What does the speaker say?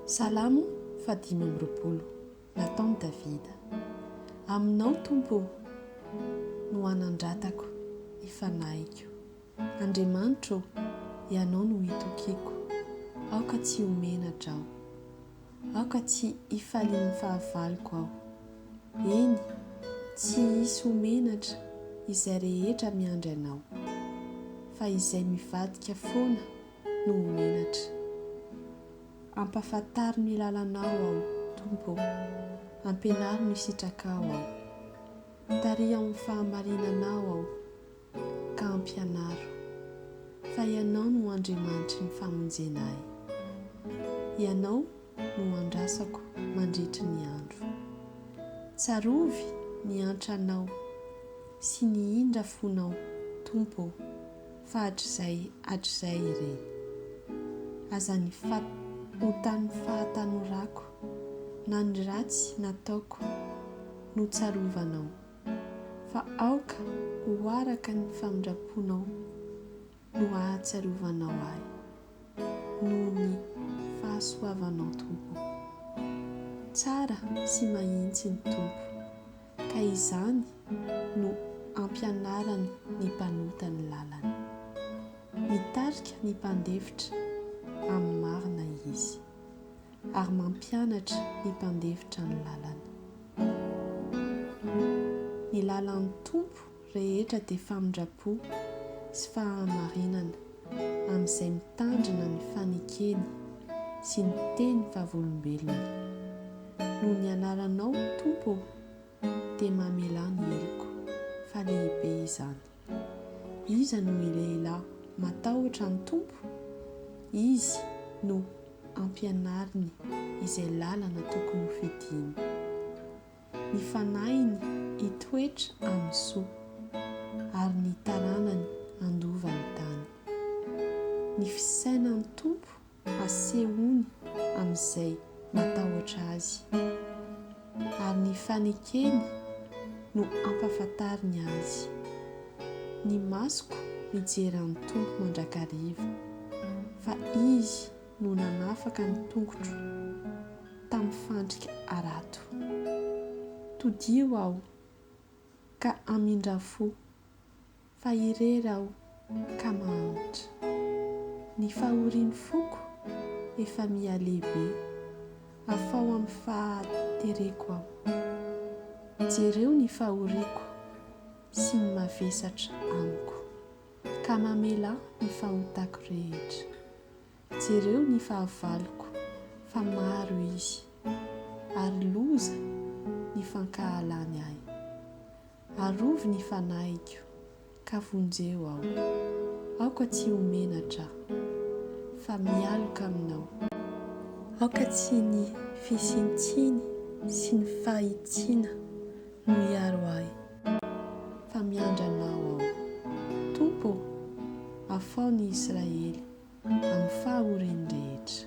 Salamo 5:20 nataony Davida. Aminao Tompo no anandratako ifanahiko. Andriamanitro, ianao no hitokiko. Aoka tsy homenatra aho. Aoka tsy hifalian'ny fahavaloko aho. Eny, tsy hisy homenatra izay rehetra miandry anao, fa izay mivadika foana no homenatra. Ampafantaro ny lalanao aho, Tompo. Ampianaro ny sitrakao aho. Taria amin'ny fahamarinanao aho, ka ampianaro. Fa ianao no Andriamanitry ny famonjenay. Ianao no andrasako mandritry ny andro. Tsarovy ny antranao sy ny indra fonao, Tompo, fa hatr'izay ireny. Aza ny hotan'ny fahatanorako na ny ratsy nataoko no tsarovanao, fa aoka ho araka ny famindraponao no ahatsiarovanao ahy noho ny fahasoavanao, Tompo. Tsara sy mahitsy ny Tompo, ka izany no ampianarany ny mpanota ny lalany. Mitarika ny mpandefitra amin'ny marina izy, ary mampianatra ny mpandefitra ny lalany. Ny lalan'ny Tompo rehetra dia famindrapo sy fahamarinana amin'izay mitandrina ny fanekeny sy ny teny vavolombelona. Noho ny anaranao, Tompo, dia mamela ny heliko, fa lehibe izany. Iza no lehilahy matahotra ny Tompo? Izy no ampianariny izay lalana tokony ho fidiny. Ny fanahiny hitoetra amin'ny soa, ary ny taranany handova ny tany. Ny fisainan'ny Tompo asehony amin'izay matahotra azy, ary ny fanekeny no ampafantariny azy. Ny masoko mijery an'ny Tompo mandrakariva, fa izy no nanafaka ny tongotro tamin'ny fandrika arato. Todio aho ka hamindra fo, fa irery aho ka mahantra. Ny fahorian'ny foko efa miha lehibe, afao amin'ny fahatereko aho. Jereo ny fahoriako sy ny mavesatra amiko, ka mamela ny fahotako rehetra. Jereo ny fahavaloko, fa maro izy, ary loza ny fankahalany ahy. Arovy ny fanahiko, ka vonjeo aho. Aoka tsy homenatra aho, fa mialoka aminao. Aoka tsy ny fisintsiny sy ny fahitsiana no hiaro ahy, fa miandry anao aho. Tompo, afao ny Israely amin'ny fahoriany rehetra.